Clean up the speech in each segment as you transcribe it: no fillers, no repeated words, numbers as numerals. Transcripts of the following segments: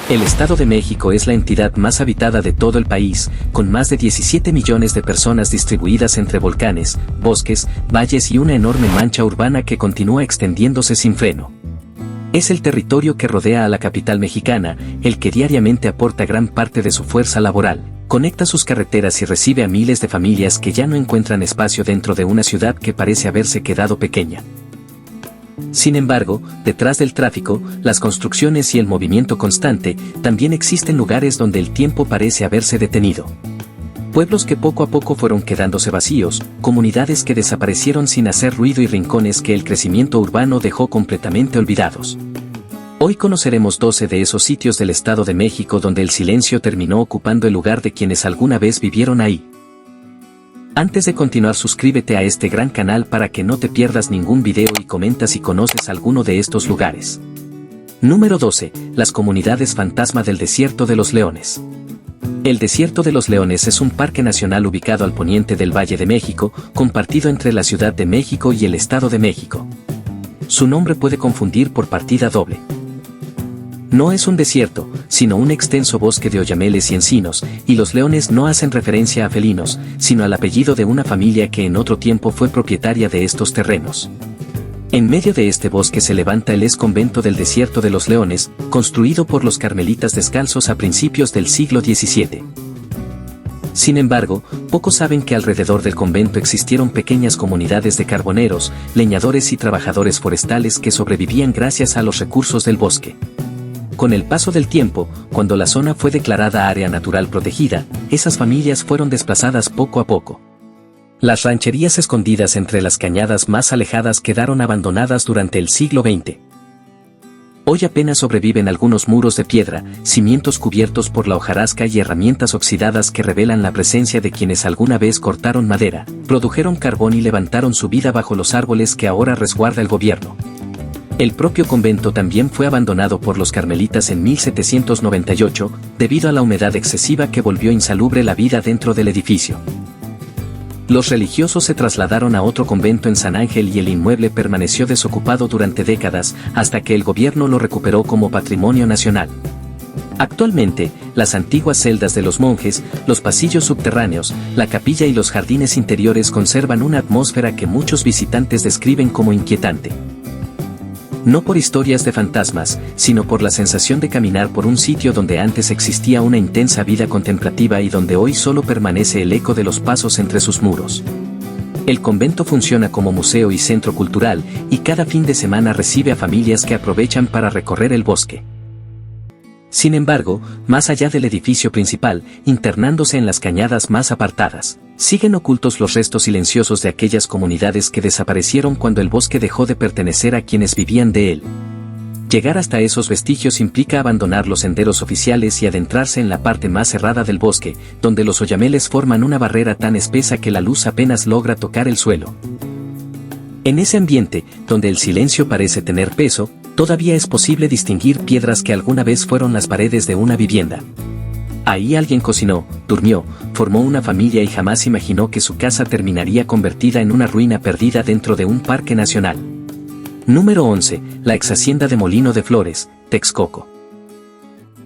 El Estado de México es la entidad más habitada de todo el país, con más de 17 millones de personas distribuidas entre volcanes, bosques, valles y una enorme mancha urbana que continúa extendiéndose sin freno. Es el territorio que rodea a la capital mexicana, el que diariamente aporta gran parte de su fuerza laboral, conecta sus carreteras y recibe a miles de familias que ya no encuentran espacio dentro de una ciudad que parece haberse quedado pequeña. Sin embargo, detrás del tráfico, las construcciones y el movimiento constante, también existen lugares donde el tiempo parece haberse detenido. Pueblos que poco a poco fueron quedándose vacíos, comunidades que desaparecieron sin hacer ruido y rincones que el crecimiento urbano dejó completamente olvidados. Hoy conoceremos 12 de esos sitios del Estado de México donde el silencio terminó ocupando el lugar de quienes alguna vez vivieron ahí. Antes de continuar, suscríbete a este gran canal para que no te pierdas ningún video y comenta si conoces alguno de estos lugares. Número 12. Las comunidades fantasma del Desierto de los Leones. El Desierto de los Leones es un parque nacional ubicado al poniente del Valle de México, compartido entre la Ciudad de México y el Estado de México. Su nombre puede confundir por partida doble. No es un desierto, sino un extenso bosque de oyameles y encinos, y los leones no hacen referencia a felinos, sino al apellido de una familia que en otro tiempo fue propietaria de estos terrenos. En medio de este bosque se levanta el ex convento del Desierto de los Leones, construido por los carmelitas descalzos a principios del siglo XVII. Sin embargo, pocos saben que alrededor del convento existieron pequeñas comunidades de carboneros, leñadores y trabajadores forestales que sobrevivían gracias a los recursos del bosque. Con el paso del tiempo, cuando la zona fue declarada área natural protegida, esas familias fueron desplazadas poco a poco. Las rancherías escondidas entre las cañadas más alejadas quedaron abandonadas durante el siglo XX. Hoy apenas sobreviven algunos muros de piedra, cimientos cubiertos por la hojarasca y herramientas oxidadas que revelan la presencia de quienes alguna vez cortaron madera, produjeron carbón y levantaron su vida bajo los árboles que ahora resguarda el gobierno. El propio convento también fue abandonado por los carmelitas en 1798, debido a la humedad excesiva que volvió insalubre la vida dentro del edificio. Los religiosos se trasladaron a otro convento en San Ángel y el inmueble permaneció desocupado durante décadas, hasta que el gobierno lo recuperó como patrimonio nacional. Actualmente, las antiguas celdas de los monjes, los pasillos subterráneos, la capilla y los jardines interiores conservan una atmósfera que muchos visitantes describen como inquietante. No por historias de fantasmas, sino por la sensación de caminar por un sitio donde antes existía una intensa vida contemplativa y donde hoy solo permanece el eco de los pasos entre sus muros. El convento funciona como museo y centro cultural, y cada fin de semana recibe a familias que aprovechan para recorrer el bosque. Sin embargo, más allá del edificio principal, internándose en las cañadas más apartadas, siguen ocultos los restos silenciosos de aquellas comunidades que desaparecieron cuando el bosque dejó de pertenecer a quienes vivían de él. Llegar hasta esos vestigios implica abandonar los senderos oficiales y adentrarse en la parte más cerrada del bosque, donde los oyameles forman una barrera tan espesa que la luz apenas logra tocar el suelo. En ese ambiente, donde el silencio parece tener peso, todavía es posible distinguir piedras que alguna vez fueron las paredes de una vivienda. Ahí alguien cocinó, durmió, formó una familia y jamás imaginó que su casa terminaría convertida en una ruina perdida dentro de un parque nacional. Número 11. La ex hacienda de Molino de Flores, Texcoco.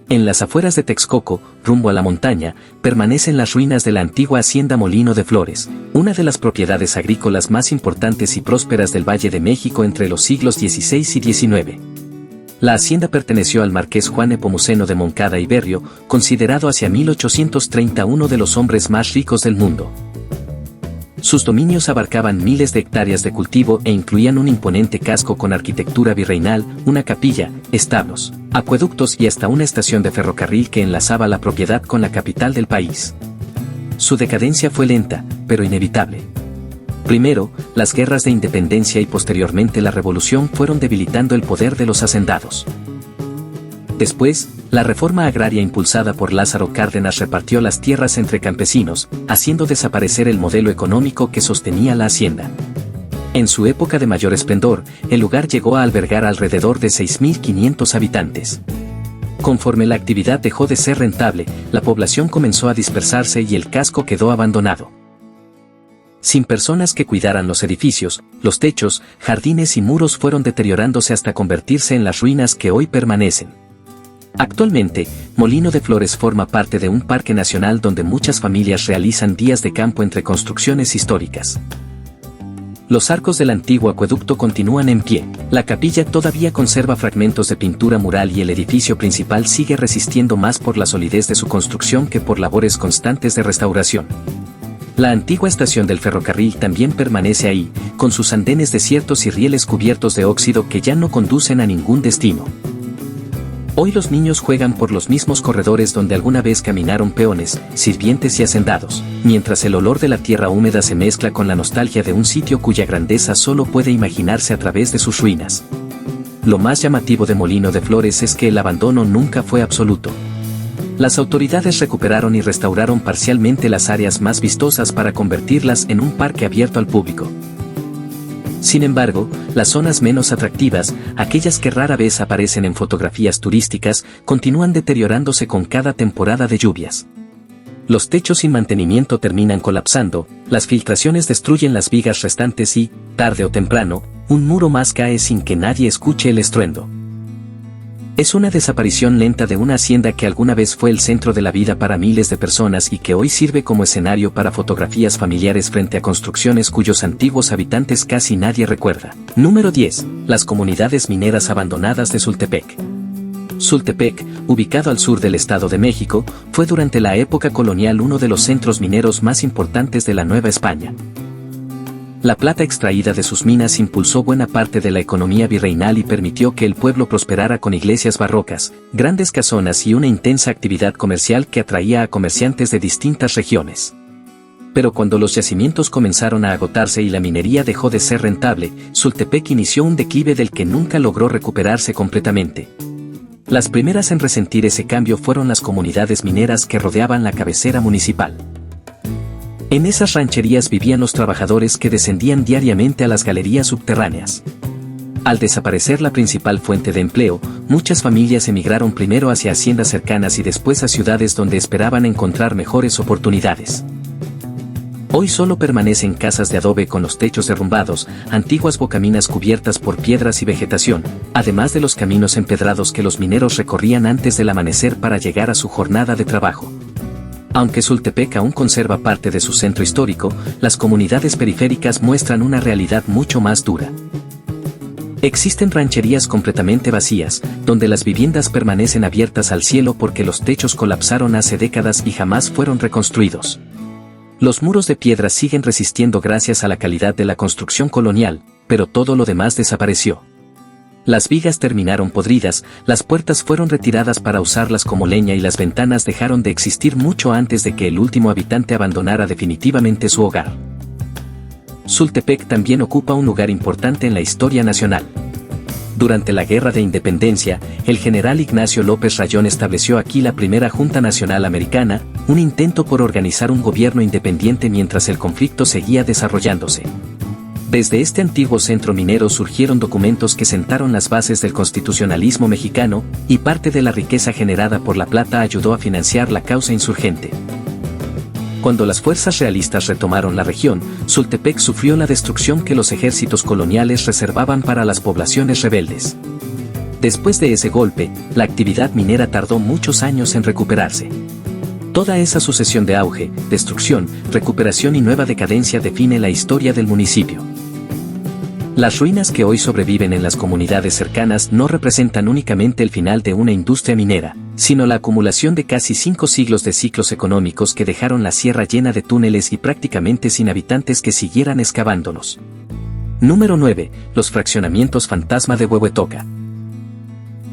En las afueras de Texcoco, rumbo a la montaña, permanecen las ruinas de la antigua hacienda Molino de Flores, una de las propiedades agrícolas más importantes y prósperas del Valle de México entre los siglos XVI y XIX. La hacienda perteneció al marqués Juan Nepomuceno de Moncada y Berrio, considerado hacia 1830 uno de los hombres más ricos del mundo. Sus dominios abarcaban miles de hectáreas de cultivo e incluían un imponente casco con arquitectura virreinal, una capilla, establos, acueductos y hasta una estación de ferrocarril que enlazaba la propiedad con la capital del país. Su decadencia fue lenta, pero inevitable. Primero, las guerras de independencia y posteriormente la revolución fueron debilitando el poder de los hacendados. Después, la reforma agraria impulsada por Lázaro Cárdenas repartió las tierras entre campesinos, haciendo desaparecer el modelo económico que sostenía la hacienda. En su época de mayor esplendor, el lugar llegó a albergar alrededor de 6.500 habitantes. Conforme la actividad dejó de ser rentable, la población comenzó a dispersarse y el casco quedó abandonado. Sin personas que cuidaran los edificios, los techos, jardines y muros fueron deteriorándose hasta convertirse en las ruinas que hoy permanecen. Actualmente, Molino de Flores forma parte de un parque nacional donde muchas familias realizan días de campo entre construcciones históricas. Los arcos del antiguo acueducto continúan en pie, la capilla todavía conserva fragmentos de pintura mural y el edificio principal sigue resistiendo más por la solidez de su construcción que por labores constantes de restauración. La antigua estación del ferrocarril también permanece ahí, con sus andenes desiertos y rieles cubiertos de óxido que ya no conducen a ningún destino. Hoy los niños juegan por los mismos corredores donde alguna vez caminaron peones, sirvientes y hacendados, mientras el olor de la tierra húmeda se mezcla con la nostalgia de un sitio cuya grandeza solo puede imaginarse a través de sus ruinas. Lo más llamativo de Molino de Flores es que el abandono nunca fue absoluto. Las autoridades recuperaron y restauraron parcialmente las áreas más vistosas para convertirlas en un parque abierto al público. Sin embargo, las zonas menos atractivas, aquellas que rara vez aparecen en fotografías turísticas, continúan deteriorándose con cada temporada de lluvias. Los techos sin mantenimiento terminan colapsando, las filtraciones destruyen las vigas restantes y, tarde o temprano, un muro más cae sin que nadie escuche el estruendo. Es una desaparición lenta de una hacienda que alguna vez fue el centro de la vida para miles de personas y que hoy sirve como escenario para fotografías familiares frente a construcciones cuyos antiguos habitantes casi nadie recuerda. Número 10. Las comunidades mineras abandonadas de Sultepec. Sultepec, ubicado al sur del Estado de México, fue durante la época colonial uno de los centros mineros más importantes de la Nueva España. La plata extraída de sus minas impulsó buena parte de la economía virreinal y permitió que el pueblo prosperara con iglesias barrocas, grandes casonas y una intensa actividad comercial que atraía a comerciantes de distintas regiones. Pero cuando los yacimientos comenzaron a agotarse y la minería dejó de ser rentable, Sultepec inició un declive del que nunca logró recuperarse completamente. Las primeras en resentir ese cambio fueron las comunidades mineras que rodeaban la cabecera municipal. En esas rancherías vivían los trabajadores que descendían diariamente a las galerías subterráneas. Al desaparecer la principal fuente de empleo, muchas familias emigraron primero hacia haciendas cercanas y después a ciudades donde esperaban encontrar mejores oportunidades. Hoy solo permanecen casas de adobe con los techos derrumbados, antiguas bocaminas cubiertas por piedras y vegetación, además de los caminos empedrados que los mineros recorrían antes del amanecer para llegar a su jornada de trabajo. Aunque Sultepec aún conserva parte de su centro histórico, las comunidades periféricas muestran una realidad mucho más dura. Existen rancherías completamente vacías, donde las viviendas permanecen abiertas al cielo porque los techos colapsaron hace décadas y jamás fueron reconstruidos. Los muros de piedra siguen resistiendo gracias a la calidad de la construcción colonial, pero todo lo demás desapareció. Las vigas terminaron podridas, las puertas fueron retiradas para usarlas como leña y las ventanas dejaron de existir mucho antes de que el último habitante abandonara definitivamente su hogar. Sultepec también ocupa un lugar importante en la historia nacional. Durante la Guerra de Independencia, el general Ignacio López Rayón estableció aquí la primera Junta Nacional Americana, un intento por organizar un gobierno independiente mientras el conflicto seguía desarrollándose. Desde este antiguo centro minero surgieron documentos que sentaron las bases del constitucionalismo mexicano, y parte de la riqueza generada por la plata ayudó a financiar la causa insurgente. Cuando las fuerzas realistas retomaron la región, Sultepec sufrió la destrucción que los ejércitos coloniales reservaban para las poblaciones rebeldes. Después de ese golpe, la actividad minera tardó muchos años en recuperarse. Toda esa sucesión de auge, destrucción, recuperación y nueva decadencia define la historia del municipio. Las ruinas que hoy sobreviven en las comunidades cercanas no representan únicamente el final de una industria minera, sino la acumulación de casi 5 siglos de ciclos económicos que dejaron la sierra llena de túneles y prácticamente sin habitantes que siguieran excavándolos. Número 9. Los fraccionamientos fantasma de Huehuetoca.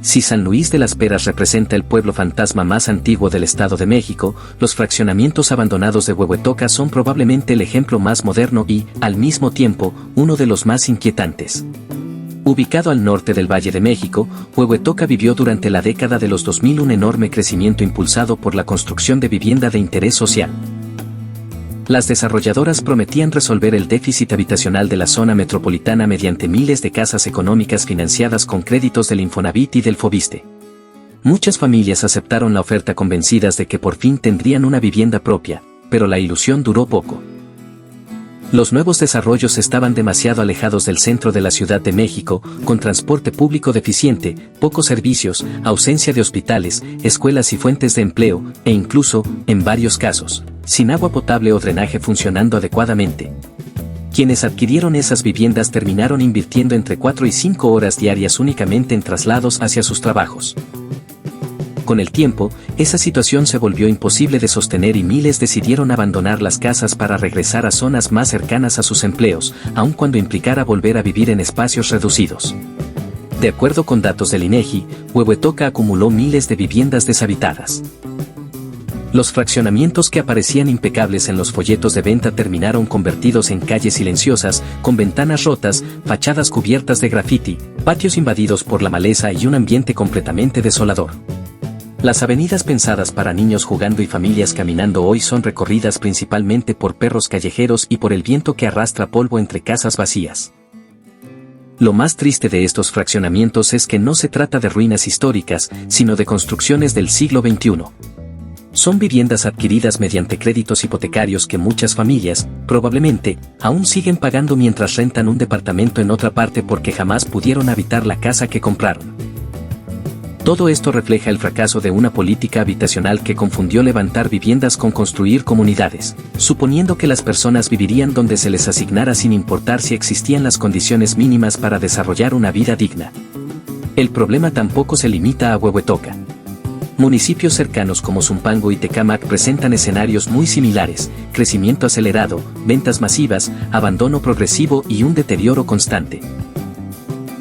Si San Luis de las Peras representa el pueblo fantasma más antiguo del Estado de México, los fraccionamientos abandonados de Huehuetoca son probablemente el ejemplo más moderno y, al mismo tiempo, uno de los más inquietantes. Ubicado al norte del Valle de México, Huehuetoca vivió durante la década de los 2000 un enorme crecimiento impulsado por la construcción de vivienda de interés social. Las desarrolladoras prometían resolver el déficit habitacional de la zona metropolitana mediante miles de casas económicas financiadas con créditos del Infonavit y del Fobiste. Muchas familias aceptaron la oferta convencidas de que por fin tendrían una vivienda propia, pero la ilusión duró poco. Los nuevos desarrollos estaban demasiado alejados del centro de la Ciudad de México, con transporte público deficiente, pocos servicios, ausencia de hospitales, escuelas y fuentes de empleo, e incluso, en varios casos, sin agua potable o drenaje funcionando adecuadamente. Quienes adquirieron esas viviendas terminaron invirtiendo entre 4 y 5 horas diarias únicamente en traslados hacia sus trabajos. Con el tiempo, esa situación se volvió imposible de sostener y miles decidieron abandonar las casas para regresar a zonas más cercanas a sus empleos, aun cuando implicara volver a vivir en espacios reducidos. De acuerdo con datos del INEGI, Huehuetoca acumuló miles de viviendas deshabitadas. Los fraccionamientos que aparecían impecables en los folletos de venta terminaron convertidos en calles silenciosas, con ventanas rotas, fachadas cubiertas de grafiti, patios invadidos por la maleza y un ambiente completamente desolador. Las avenidas pensadas para niños jugando y familias caminando hoy son recorridas principalmente por perros callejeros y por el viento que arrastra polvo entre casas vacías. Lo más triste de estos fraccionamientos es que no se trata de ruinas históricas, sino de construcciones del siglo XXI. Son viviendas adquiridas mediante créditos hipotecarios que muchas familias, probablemente, aún siguen pagando mientras rentan un departamento en otra parte porque jamás pudieron habitar la casa que compraron. Todo esto refleja el fracaso de una política habitacional que confundió levantar viviendas con construir comunidades, suponiendo que las personas vivirían donde se les asignara sin importar si existían las condiciones mínimas para desarrollar una vida digna. El problema tampoco se limita a Huehuetoca. Municipios cercanos como Zumpango y Tecámac presentan escenarios muy similares: crecimiento acelerado, ventas masivas, abandono progresivo y un deterioro constante.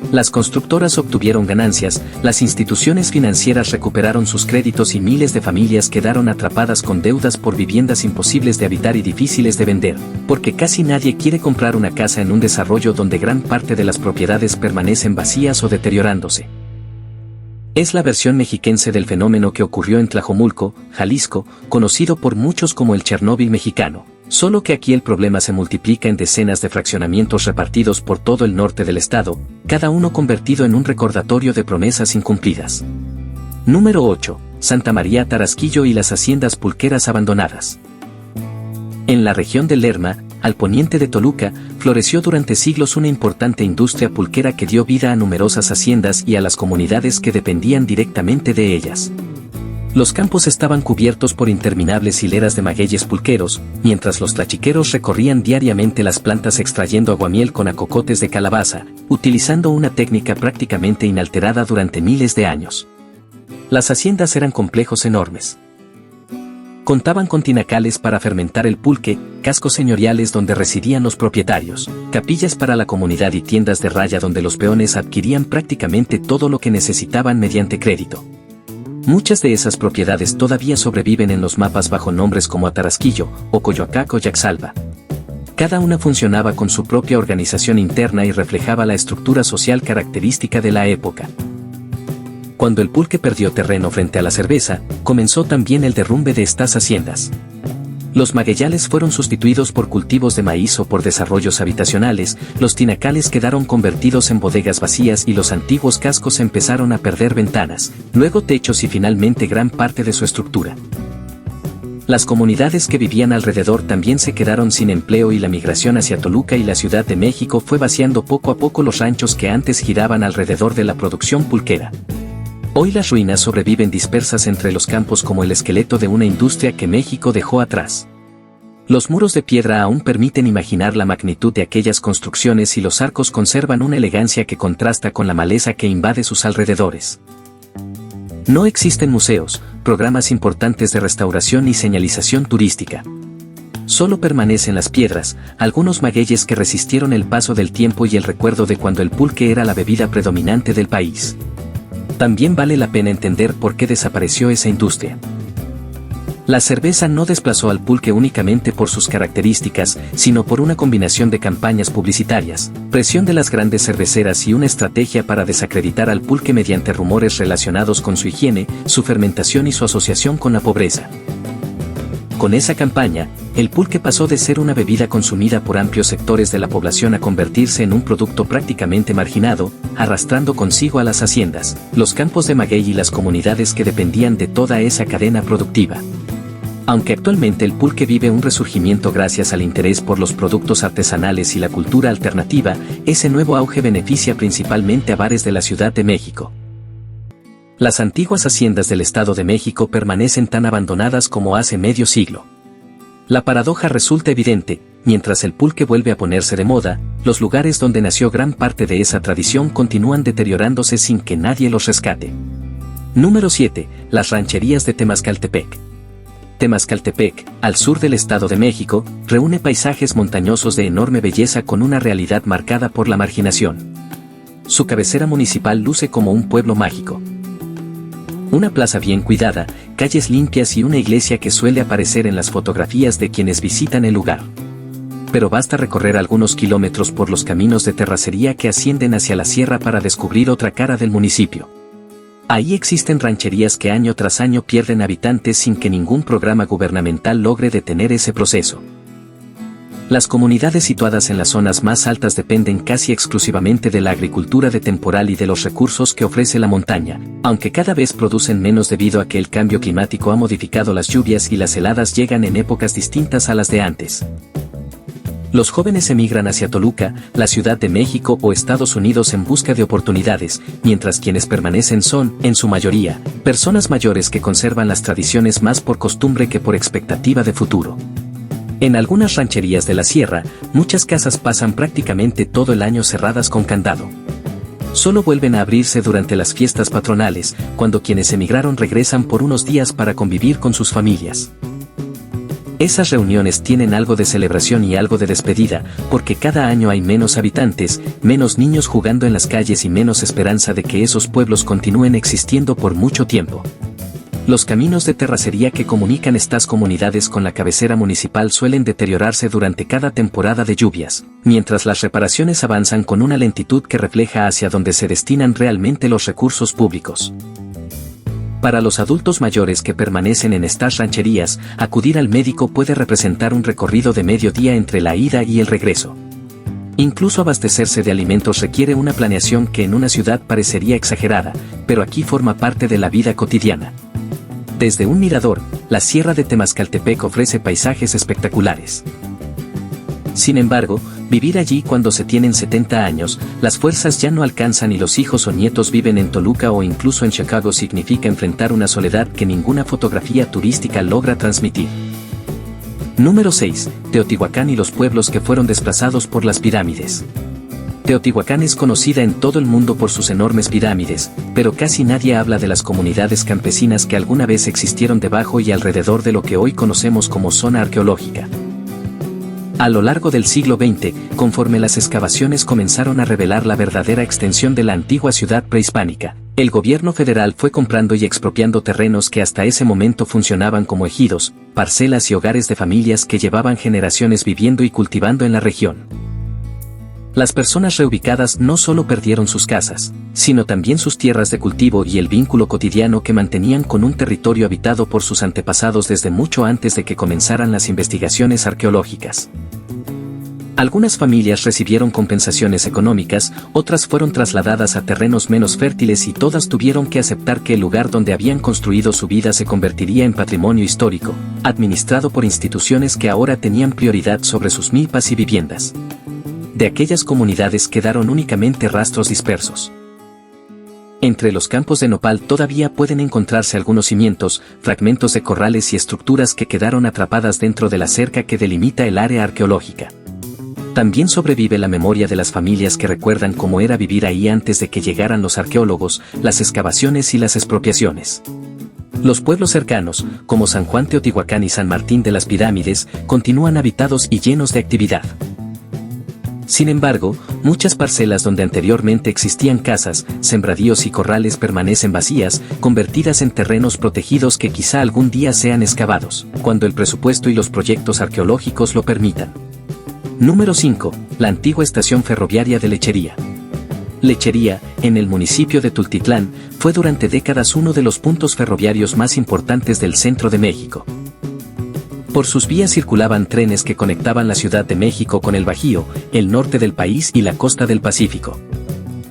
Las constructoras obtuvieron ganancias, las instituciones financieras recuperaron sus créditos y miles de familias quedaron atrapadas con deudas por viviendas imposibles de habitar y difíciles de vender, porque casi nadie quiere comprar una casa en un desarrollo donde gran parte de las propiedades permanecen vacías o deteriorándose. Es la versión mexiquense del fenómeno que ocurrió en Tlajomulco, Jalisco, conocido por muchos como el Chernóbil mexicano. Solo que aquí el problema se multiplica en decenas de fraccionamientos repartidos por todo el norte del estado, cada uno convertido en un recordatorio de promesas incumplidas. Número 8. Santa María Tarasquillo y las haciendas pulqueras abandonadas. En la región del Lerma, al poniente de Toluca, floreció durante siglos una importante industria pulquera que dio vida a numerosas haciendas y a las comunidades que dependían directamente de ellas. Los campos estaban cubiertos por interminables hileras de magueyes pulqueros, mientras los tlachiqueros recorrían diariamente las plantas extrayendo aguamiel con acocotes de calabaza, utilizando una técnica prácticamente inalterada durante miles de años. Las haciendas eran complejos enormes. Contaban con tinacales para fermentar el pulque, cascos señoriales donde residían los propietarios, capillas para la comunidad y tiendas de raya donde los peones adquirían prácticamente todo lo que necesitaban mediante crédito. Muchas de esas propiedades todavía sobreviven en los mapas bajo nombres como Atarasquillo, o Coyoacac o Yaxalva. Cada una funcionaba con su propia organización interna y reflejaba la estructura social característica de la época. Cuando el pulque perdió terreno frente a la cerveza, comenzó también el derrumbe de estas haciendas. Los magueyales fueron sustituidos por cultivos de maíz o por desarrollos habitacionales, los tinacales quedaron convertidos en bodegas vacías y los antiguos cascos empezaron a perder ventanas, luego techos y finalmente gran parte de su estructura. Las comunidades que vivían alrededor también se quedaron sin empleo y la migración hacia Toluca y la Ciudad de México fue vaciando poco a poco los ranchos que antes giraban alrededor de la producción pulquera. Hoy las ruinas sobreviven dispersas entre los campos como el esqueleto de una industria que México dejó atrás. Los muros de piedra aún permiten imaginar la magnitud de aquellas construcciones y los arcos conservan una elegancia que contrasta con la maleza que invade sus alrededores. No existen museos, programas importantes de restauración ni señalización turística. Solo permanecen las piedras, algunos magueyes que resistieron el paso del tiempo y el recuerdo de cuando el pulque era la bebida predominante del país. También vale la pena entender por qué desapareció esa industria. La cerveza no desplazó al pulque únicamente por sus características, sino por una combinación de campañas publicitarias, presión de las grandes cerveceras y una estrategia para desacreditar al pulque mediante rumores relacionados con su higiene, su fermentación y su asociación con la pobreza. Con esa campaña, el pulque pasó de ser una bebida consumida por amplios sectores de la población a convertirse en un producto prácticamente marginado, arrastrando consigo a las haciendas, los campos de maguey y las comunidades que dependían de toda esa cadena productiva. Aunque actualmente el pulque vive un resurgimiento gracias al interés por los productos artesanales y la cultura alternativa, ese nuevo auge beneficia principalmente a bares de la Ciudad de México. Las antiguas haciendas del Estado de México permanecen tan abandonadas como hace medio siglo. La paradoja resulta evidente: mientras el pulque vuelve a ponerse de moda, los lugares donde nació gran parte de esa tradición continúan deteriorándose sin que nadie los rescate. Número 7. Las rancherías de Temazcaltepec. Temazcaltepec, al sur del Estado de México, reúne paisajes montañosos de enorme belleza con una realidad marcada por la marginación. Su cabecera municipal luce como un pueblo mágico. Una plaza bien cuidada, calles limpias y una iglesia que suele aparecer en las fotografías de quienes visitan el lugar. Pero basta recorrer algunos kilómetros por los caminos de terracería que ascienden hacia la sierra para descubrir otra cara del municipio. Ahí existen rancherías que año tras año pierden habitantes sin que ningún programa gubernamental logre detener ese proceso. Las comunidades situadas en las zonas más altas dependen casi exclusivamente de la agricultura de temporal y de los recursos que ofrece la montaña, aunque cada vez producen menos debido a que el cambio climático ha modificado las lluvias y las heladas llegan en épocas distintas a las de antes. Los jóvenes emigran hacia Toluca, la Ciudad de México o Estados Unidos en busca de oportunidades, mientras quienes permanecen son, en su mayoría, personas mayores que conservan las tradiciones más por costumbre que por expectativa de futuro. En algunas rancherías de la sierra, muchas casas pasan prácticamente todo el año cerradas con candado. Solo vuelven a abrirse durante las fiestas patronales, cuando quienes emigraron regresan por unos días para convivir con sus familias. Esas reuniones tienen algo de celebración y algo de despedida, porque cada año hay menos habitantes, menos niños jugando en las calles y menos esperanza de que esos pueblos continúen existiendo por mucho tiempo. Los caminos de terracería que comunican estas comunidades con la cabecera municipal suelen deteriorarse durante cada temporada de lluvias, mientras las reparaciones avanzan con una lentitud que refleja hacia dónde se destinan realmente los recursos públicos. Para los adultos mayores que permanecen en estas rancherías, acudir al médico puede representar un recorrido de medio día entre la ida y el regreso. Incluso abastecerse de alimentos requiere una planeación que en una ciudad parecería exagerada, pero aquí forma parte de la vida cotidiana. Desde un mirador, la Sierra de Temazcaltepec ofrece paisajes espectaculares. Sin embargo, vivir allí cuando se tienen 70 años, las fuerzas ya no alcanzan y los hijos o nietos viven en Toluca o incluso en Chicago significa enfrentar una soledad que ninguna fotografía turística logra transmitir. Número 6. Teotihuacán y los pueblos que fueron desplazados por las pirámides. Teotihuacán es conocida en todo el mundo por sus enormes pirámides, pero casi nadie habla de las comunidades campesinas que alguna vez existieron debajo y alrededor de lo que hoy conocemos como zona arqueológica. A lo largo del siglo XX, conforme las excavaciones comenzaron a revelar la verdadera extensión de la antigua ciudad prehispánica, el gobierno federal fue comprando y expropiando terrenos que hasta ese momento funcionaban como ejidos, parcelas y hogares de familias que llevaban generaciones viviendo y cultivando en la región. Las personas reubicadas no solo perdieron sus casas, sino también sus tierras de cultivo y el vínculo cotidiano que mantenían con un territorio habitado por sus antepasados desde mucho antes de que comenzaran las investigaciones arqueológicas. Algunas familias recibieron compensaciones económicas, otras fueron trasladadas a terrenos menos fértiles y todas tuvieron que aceptar que el lugar donde habían construido su vida se convertiría en patrimonio histórico, administrado por instituciones que ahora tenían prioridad sobre sus milpas y viviendas. De aquellas comunidades quedaron únicamente rastros dispersos. Entre los campos de nopal todavía pueden encontrarse algunos cimientos, fragmentos de corrales y estructuras que quedaron atrapadas dentro de la cerca que delimita el área arqueológica. También sobrevive la memoria de las familias que recuerdan cómo era vivir ahí antes de que llegaran los arqueólogos, las excavaciones y las expropiaciones. Los pueblos cercanos, como San Juan Teotihuacán y San Martín de las Pirámides, continúan habitados y llenos de actividad. Sin embargo, muchas parcelas donde anteriormente existían casas, sembradíos y corrales permanecen vacías, convertidas en terrenos protegidos que quizá algún día sean excavados, cuando el presupuesto y los proyectos arqueológicos lo permitan. Número 5. La antigua estación ferroviaria de Lechería. Lechería, en el municipio de Tultitlán, fue durante décadas uno de los puntos ferroviarios más importantes del centro de México. Por sus vías circulaban trenes que conectaban la Ciudad de México con el Bajío, el norte del país y la costa del Pacífico.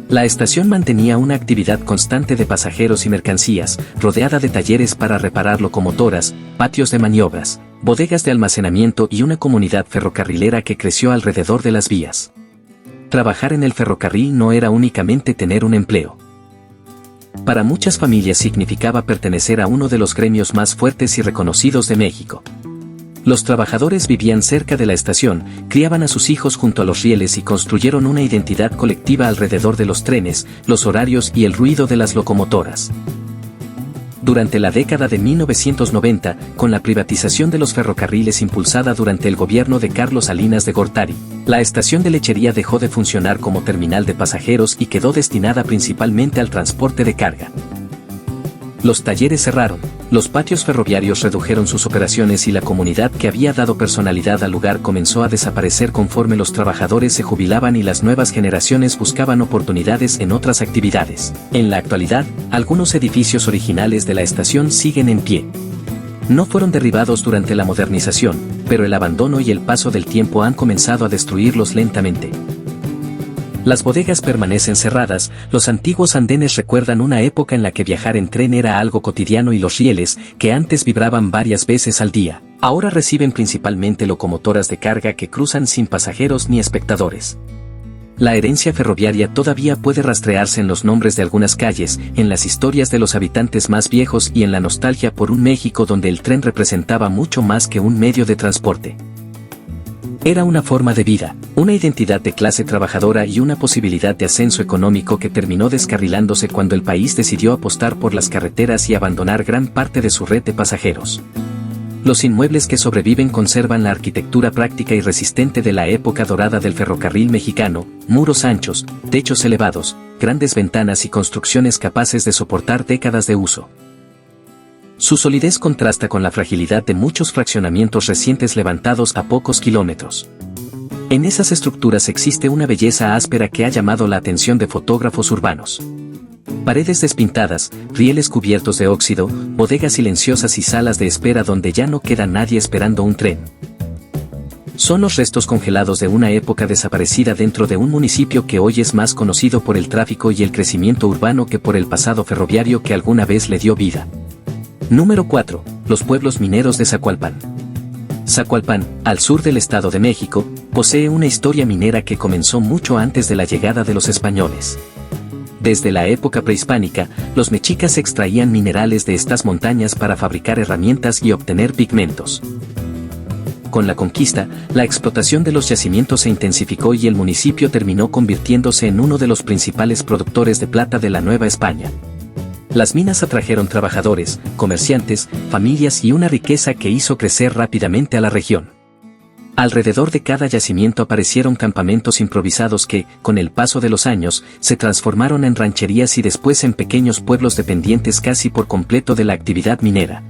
La estación mantenía una actividad constante de pasajeros y mercancías, rodeada de talleres para reparar locomotoras, patios de maniobras, bodegas de almacenamiento y una comunidad ferrocarrilera que creció alrededor de las vías. Trabajar en el ferrocarril no era únicamente tener un empleo. Para muchas familias significaba pertenecer a uno de los gremios más fuertes y reconocidos de México. Los trabajadores vivían cerca de la estación, criaban a sus hijos junto a los rieles y construyeron una identidad colectiva alrededor de los trenes, los horarios y el ruido de las locomotoras. Durante la década de 1990, con la privatización de los ferrocarriles impulsada durante el gobierno de Carlos Salinas de Gortari, la estación de Lechería dejó de funcionar como terminal de pasajeros y quedó destinada principalmente al transporte de carga. Los talleres cerraron, los patios ferroviarios redujeron sus operaciones y la comunidad que había dado personalidad al lugar comenzó a desaparecer conforme los trabajadores se jubilaban y las nuevas generaciones buscaban oportunidades en otras actividades. En la actualidad, algunos edificios originales de la estación siguen en pie. No fueron derribados durante la modernización, pero el abandono y el paso del tiempo han comenzado a destruirlos lentamente. Las bodegas permanecen cerradas, los antiguos andenes recuerdan una época en la que viajar en tren era algo cotidiano y los rieles, que antes vibraban varias veces al día, ahora reciben principalmente locomotoras de carga que cruzan sin pasajeros ni espectadores. La herencia ferroviaria todavía puede rastrearse en los nombres de algunas calles, en las historias de los habitantes más viejos y en la nostalgia por un México donde el tren representaba mucho más que un medio de transporte. Era una forma de vida, una identidad de clase trabajadora y una posibilidad de ascenso económico que terminó descarrilándose cuando el país decidió apostar por las carreteras y abandonar gran parte de su red de pasajeros. Los inmuebles que sobreviven conservan la arquitectura práctica y resistente de la época dorada del ferrocarril mexicano, muros anchos, techos elevados, grandes ventanas y construcciones capaces de soportar décadas de uso. Su solidez contrasta con la fragilidad de muchos fraccionamientos recientes levantados a pocos kilómetros. En esas estructuras existe una belleza áspera que ha llamado la atención de fotógrafos urbanos. Paredes despintadas, rieles cubiertos de óxido, bodegas silenciosas y salas de espera donde ya no queda nadie esperando un tren. Son los restos congelados de una época desaparecida dentro de un municipio que hoy es más conocido por el tráfico y el crecimiento urbano que por el pasado ferroviario que alguna vez le dio vida. Número 4. Los pueblos mineros de Zacualpan. Zacualpan, al sur del Estado de México, posee una historia minera que comenzó mucho antes de la llegada de los españoles. Desde la época prehispánica, los mexicas extraían minerales de estas montañas para fabricar herramientas y obtener pigmentos. Con la conquista, la explotación de los yacimientos se intensificó y el municipio terminó convirtiéndose en uno de los principales productores de plata de la Nueva España. Las minas atrajeron trabajadores, comerciantes, familias y una riqueza que hizo crecer rápidamente a la región. Alrededor de cada yacimiento aparecieron campamentos improvisados que, con el paso de los años, se transformaron en rancherías y después en pequeños pueblos dependientes casi por completo de la actividad minera.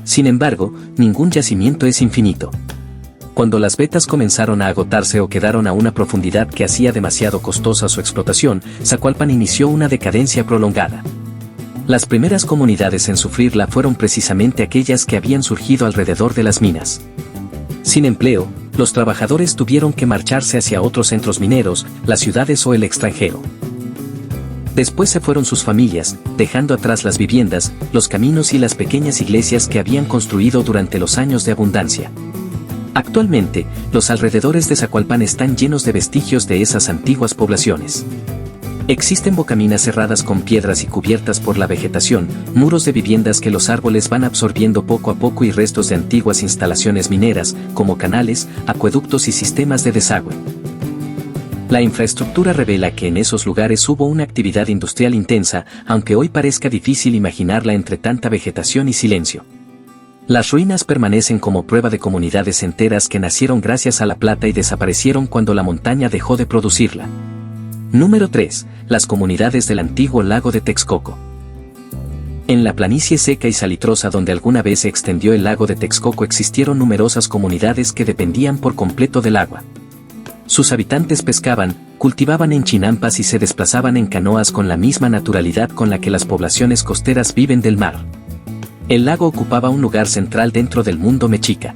Sin embargo, ningún yacimiento es infinito. Cuando las vetas comenzaron a agotarse o quedaron a una profundidad que hacía demasiado costosa su explotación, Zacualpan inició una decadencia prolongada. Las primeras comunidades en sufrirla fueron precisamente aquellas que habían surgido alrededor de las minas. Sin empleo, los trabajadores tuvieron que marcharse hacia otros centros mineros, las ciudades o el extranjero. Después se fueron sus familias, dejando atrás las viviendas, los caminos y las pequeñas iglesias que habían construido durante los años de abundancia. Actualmente, los alrededores de Zacualpan están llenos de vestigios de esas antiguas poblaciones. Existen bocaminas cerradas con piedras y cubiertas por la vegetación, muros de viviendas que los árboles van absorbiendo poco a poco y restos de antiguas instalaciones mineras, como canales, acueductos y sistemas de desagüe. La infraestructura revela que en esos lugares hubo una actividad industrial intensa, aunque hoy parezca difícil imaginarla entre tanta vegetación y silencio. Las ruinas permanecen como prueba de comunidades enteras que nacieron gracias a la plata y desaparecieron cuando la montaña dejó de producirla. Número 3. Las comunidades del antiguo lago de Texcoco. En la planicie seca y salitrosa donde alguna vez se extendió el lago de Texcoco existieron numerosas comunidades que dependían por completo del agua. Sus habitantes pescaban, cultivaban en chinampas y se desplazaban en canoas con la misma naturalidad con la que las poblaciones costeras viven del mar. El lago ocupaba un lugar central dentro del mundo mexica.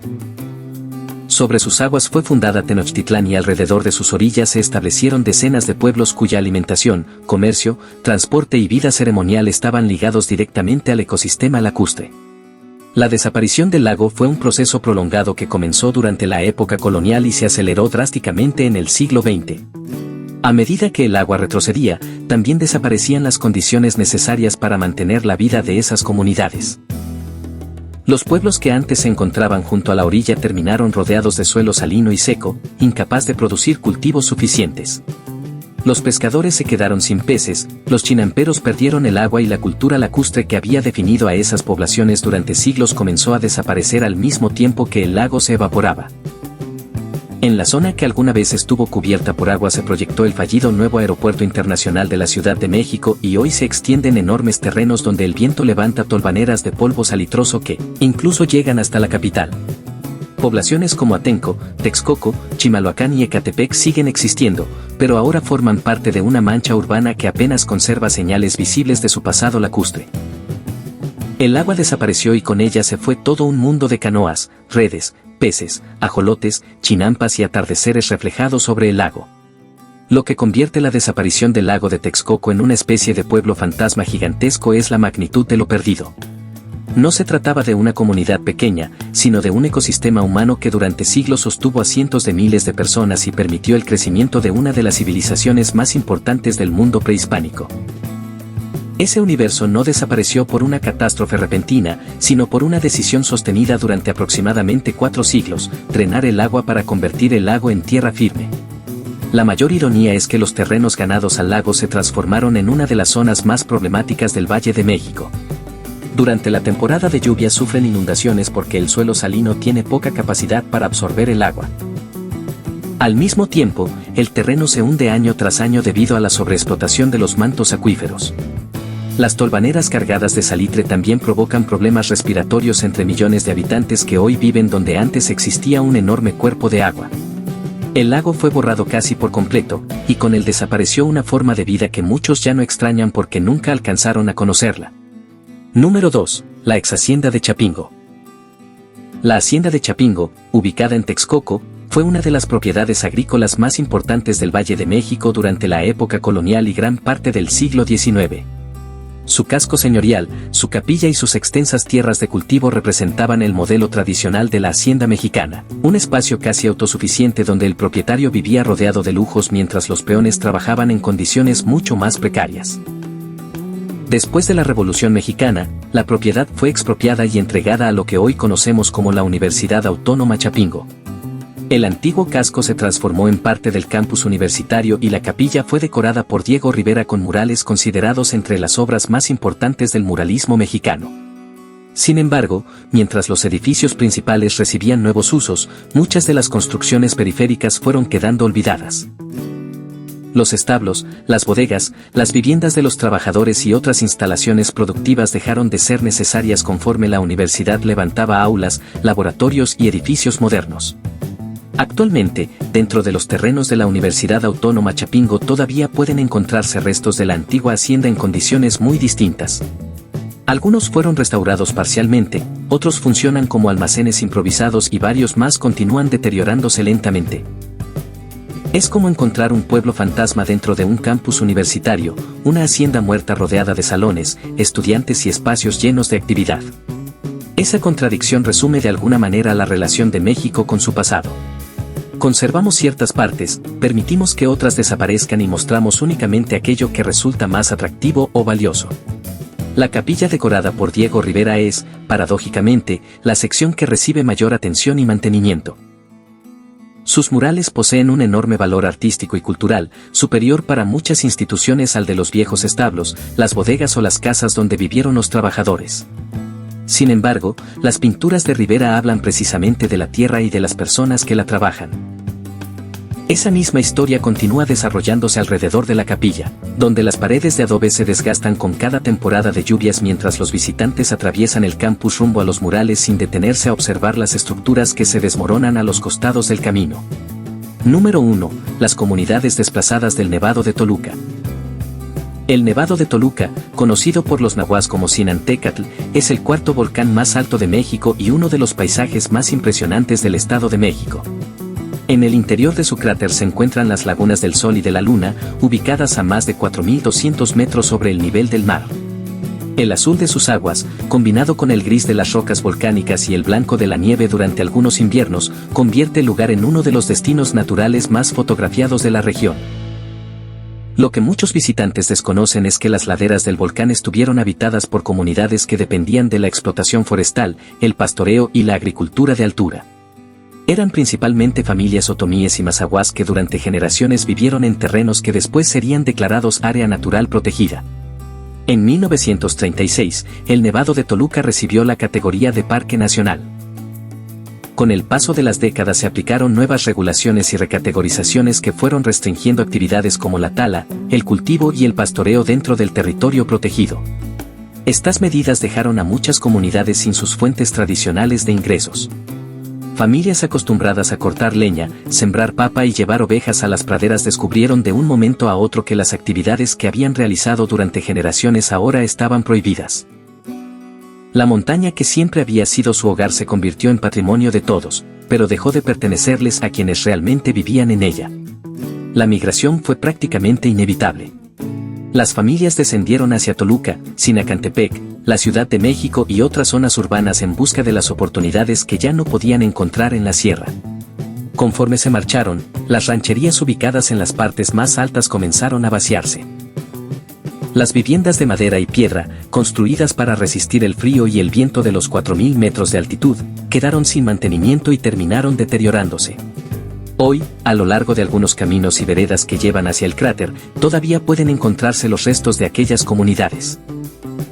Sobre sus aguas fue fundada Tenochtitlán y alrededor de sus orillas se establecieron decenas de pueblos cuya alimentación, comercio, transporte y vida ceremonial estaban ligados directamente al ecosistema lacustre. La desaparición del lago fue un proceso prolongado que comenzó durante la época colonial y se aceleró drásticamente en el siglo XX. A medida que el agua retrocedía, también desaparecían las condiciones necesarias para mantener la vida de esas comunidades. Los pueblos que antes se encontraban junto a la orilla terminaron rodeados de suelo salino y seco, incapaz de producir cultivos suficientes. Los pescadores se quedaron sin peces, los chinamperos perdieron el agua y la cultura lacustre que había definido a esas poblaciones durante siglos comenzó a desaparecer al mismo tiempo que el lago se evaporaba. En la zona que alguna vez estuvo cubierta por agua se proyectó el fallido nuevo Aeropuerto Internacional de la Ciudad de México y hoy se extienden enormes terrenos donde el viento levanta tolvaneras de polvo salitroso que, incluso llegan hasta la capital. Poblaciones como Atenco, Texcoco, Chimalhuacán y Ecatepec siguen existiendo, pero ahora forman parte de una mancha urbana que apenas conserva señales visibles de su pasado lacustre. El agua desapareció y con ella se fue todo un mundo de canoas, redes, peces, ajolotes, chinampas y atardeceres reflejados sobre el lago. Lo que convierte la desaparición del lago de Texcoco en una especie de pueblo fantasma gigantesco es la magnitud de lo perdido. No se trataba de una comunidad pequeña, sino de un ecosistema humano que durante siglos sostuvo a cientos de miles de personas y permitió el crecimiento de una de las civilizaciones más importantes del mundo prehispánico. Ese universo no desapareció por una catástrofe repentina, sino por una decisión sostenida durante aproximadamente 4 siglos, drenar el agua para convertir el lago en tierra firme. La mayor ironía es que los terrenos ganados al lago se transformaron en una de las zonas más problemáticas del Valle de México. Durante la temporada de lluvias sufren inundaciones porque el suelo salino tiene poca capacidad para absorber el agua. Al mismo tiempo, el terreno se hunde año tras año debido a la sobreexplotación de los mantos acuíferos. Las tolvaneras cargadas de salitre también provocan problemas respiratorios entre millones de habitantes que hoy viven donde antes existía un enorme cuerpo de agua. El lago fue borrado casi por completo, y con él desapareció una forma de vida que muchos ya no extrañan porque nunca alcanzaron a conocerla. Número 2. La ex hacienda de Chapingo. La hacienda de Chapingo, ubicada en Texcoco, fue una de las propiedades agrícolas más importantes del Valle de México durante la época colonial y gran parte del siglo XIX. Su casco señorial, su capilla y sus extensas tierras de cultivo representaban el modelo tradicional de la hacienda mexicana, un espacio casi autosuficiente donde el propietario vivía rodeado de lujos mientras los peones trabajaban en condiciones mucho más precarias. Después de la Revolución Mexicana, la propiedad fue expropiada y entregada a lo que hoy conocemos como la Universidad Autónoma Chapingo. El antiguo casco se transformó en parte del campus universitario y la capilla fue decorada por Diego Rivera con murales considerados entre las obras más importantes del muralismo mexicano. Sin embargo, mientras los edificios principales recibían nuevos usos, muchas de las construcciones periféricas fueron quedando olvidadas. Los establos, las bodegas, las viviendas de los trabajadores y otras instalaciones productivas dejaron de ser necesarias conforme la universidad levantaba aulas, laboratorios y edificios modernos. Actualmente, dentro de los terrenos de la Universidad Autónoma Chapingo todavía pueden encontrarse restos de la antigua hacienda en condiciones muy distintas. Algunos fueron restaurados parcialmente, otros funcionan como almacenes improvisados y varios más continúan deteriorándose lentamente. Es como encontrar un pueblo fantasma dentro de un campus universitario, una hacienda muerta rodeada de salones, estudiantes y espacios llenos de actividad. Esa contradicción resume de alguna manera la relación de México con su pasado. Conservamos ciertas partes, permitimos que otras desaparezcan y mostramos únicamente aquello que resulta más atractivo o valioso. La capilla decorada por Diego Rivera es, paradójicamente, la sección que recibe mayor atención y mantenimiento. Sus murales poseen un enorme valor artístico y cultural, superior para muchas instituciones al de los viejos establos, las bodegas o las casas donde vivieron los trabajadores. Sin embargo, las pinturas de Rivera hablan precisamente de la tierra y de las personas que la trabajan. Esa misma historia continúa desarrollándose alrededor de la capilla, donde las paredes de adobe se desgastan con cada temporada de lluvias mientras los visitantes atraviesan el campus rumbo a los murales sin detenerse a observar las estructuras que se desmoronan a los costados del camino. Número 1. Las comunidades desplazadas del Nevado de Toluca. El Nevado de Toluca, conocido por los nahuas como Sinantécatl, es el cuarto volcán más alto de México y uno de los paisajes más impresionantes del Estado de México. En el interior de su cráter se encuentran las lagunas del Sol y de la Luna, ubicadas a más de 4.200 metros sobre el nivel del mar. El azul de sus aguas, combinado con el gris de las rocas volcánicas y el blanco de la nieve durante algunos inviernos, convierte el lugar en uno de los destinos naturales más fotografiados de la región. Lo que muchos visitantes desconocen es que las laderas del volcán estuvieron habitadas por comunidades que dependían de la explotación forestal, el pastoreo y la agricultura de altura. Eran principalmente familias otomíes y mazahuas que durante generaciones vivieron en terrenos que después serían declarados área natural protegida. En 1936, el Nevado de Toluca recibió la categoría de Parque Nacional. Con el paso de las décadas se aplicaron nuevas regulaciones y recategorizaciones que fueron restringiendo actividades como la tala, el cultivo y el pastoreo dentro del territorio protegido. Estas medidas dejaron a muchas comunidades sin sus fuentes tradicionales de ingresos. Familias acostumbradas a cortar leña, sembrar papa y llevar ovejas a las praderas descubrieron de un momento a otro que las actividades que habían realizado durante generaciones ahora estaban prohibidas. La montaña que siempre había sido su hogar se convirtió en patrimonio de todos, pero dejó de pertenecerles a quienes realmente vivían en ella. La migración fue prácticamente inevitable. Las familias descendieron hacia Toluca, Sinacantepec, la Ciudad de México y otras zonas urbanas en busca de las oportunidades que ya no podían encontrar en la sierra. Conforme se marcharon, las rancherías ubicadas en las partes más altas comenzaron a vaciarse. Las viviendas de madera y piedra, construidas para resistir el frío y el viento de los 4.000 metros de altitud, quedaron sin mantenimiento y terminaron deteriorándose. Hoy, a lo largo de algunos caminos y veredas que llevan hacia el cráter, todavía pueden encontrarse los restos de aquellas comunidades.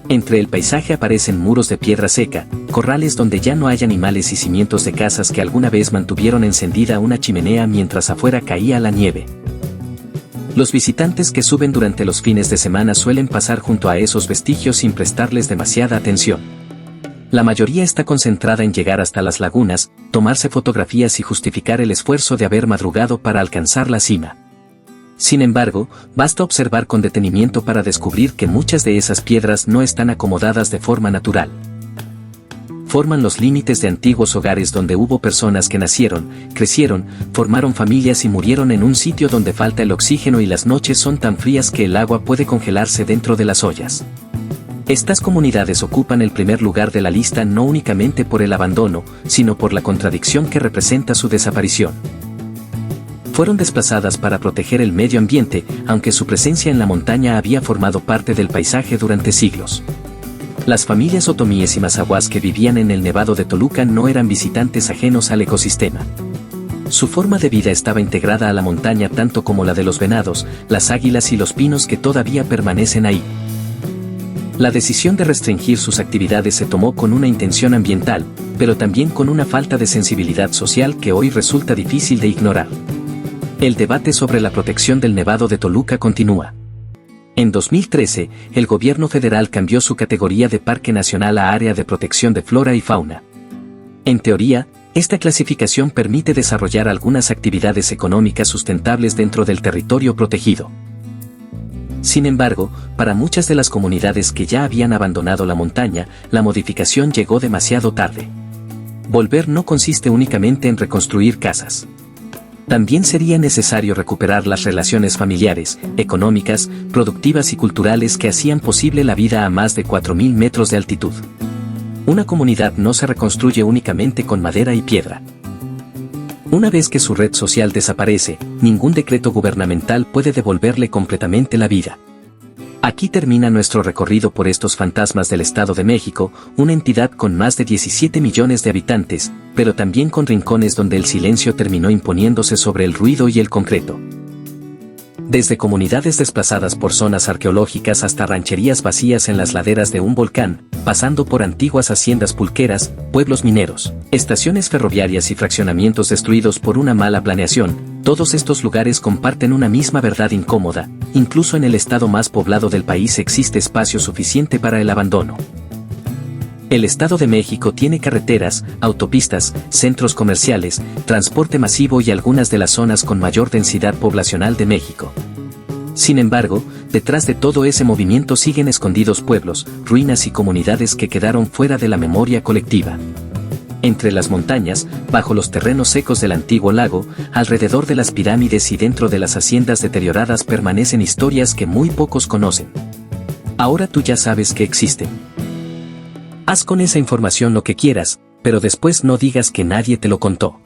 Entre el paisaje aparecen muros de piedra seca, corrales donde ya no hay animales y cimientos de casas que alguna vez mantuvieron encendida una chimenea mientras afuera caía la nieve. Los visitantes que suben durante los fines de semana suelen pasar junto a esos vestigios sin prestarles demasiada atención. La mayoría está concentrada en llegar hasta las lagunas, tomarse fotografías y justificar el esfuerzo de haber madrugado para alcanzar la cima. Sin embargo, basta observar con detenimiento para descubrir que muchas de esas piedras no están acomodadas de forma natural. Forman los límites de antiguos hogares donde hubo personas que nacieron, crecieron, formaron familias y murieron en un sitio donde falta el oxígeno y las noches son tan frías que el agua puede congelarse dentro de las ollas. Estas comunidades ocupan el primer lugar de la lista no únicamente por el abandono, sino por la contradicción que representa su desaparición. Fueron desplazadas para proteger el medio ambiente, aunque su presencia en la montaña había formado parte del paisaje durante siglos. Las familias otomíes y mazahuas que vivían en el Nevado de Toluca no eran visitantes ajenos al ecosistema. Su forma de vida estaba integrada a la montaña tanto como la de los venados, las águilas y los pinos que todavía permanecen ahí. La decisión de restringir sus actividades se tomó con una intención ambiental, pero también con una falta de sensibilidad social que hoy resulta difícil de ignorar. El debate sobre la protección del Nevado de Toluca continúa. En 2013, el gobierno federal cambió su categoría de Parque Nacional a Área de Protección de Flora y Fauna. En teoría, esta clasificación permite desarrollar algunas actividades económicas sustentables dentro del territorio protegido. Sin embargo, para muchas de las comunidades que ya habían abandonado la montaña, la modificación llegó demasiado tarde. Volver no consiste únicamente en reconstruir casas. También sería necesario recuperar las relaciones familiares, económicas, productivas y culturales que hacían posible la vida a más de 4.000 metros de altitud. Una comunidad no se reconstruye únicamente con madera y piedra. Una vez que su red social desaparece, ningún decreto gubernamental puede devolverle completamente la vida. Aquí termina nuestro recorrido por estos fantasmas del Estado de México, una entidad con más de 17 millones de habitantes, pero también con rincones donde el silencio terminó imponiéndose sobre el ruido y el concreto. Desde comunidades desplazadas por zonas arqueológicas hasta rancherías vacías en las laderas de un volcán, pasando por antiguas haciendas pulqueras, pueblos mineros, estaciones ferroviarias y fraccionamientos destruidos por una mala planeación, todos estos lugares comparten una misma verdad incómoda: incluso en el estado más poblado del país existe espacio suficiente para el abandono. El Estado de México tiene carreteras, autopistas, centros comerciales, transporte masivo y algunas de las zonas con mayor densidad poblacional de México. Sin embargo, detrás de todo ese movimiento siguen escondidos pueblos, ruinas y comunidades que quedaron fuera de la memoria colectiva. Entre las montañas, bajo los terrenos secos del antiguo lago, alrededor de las pirámides y dentro de las haciendas deterioradas permanecen historias que muy pocos conocen. Ahora tú ya sabes que existen. Haz con esa información lo que quieras, pero después no digas que nadie te lo contó.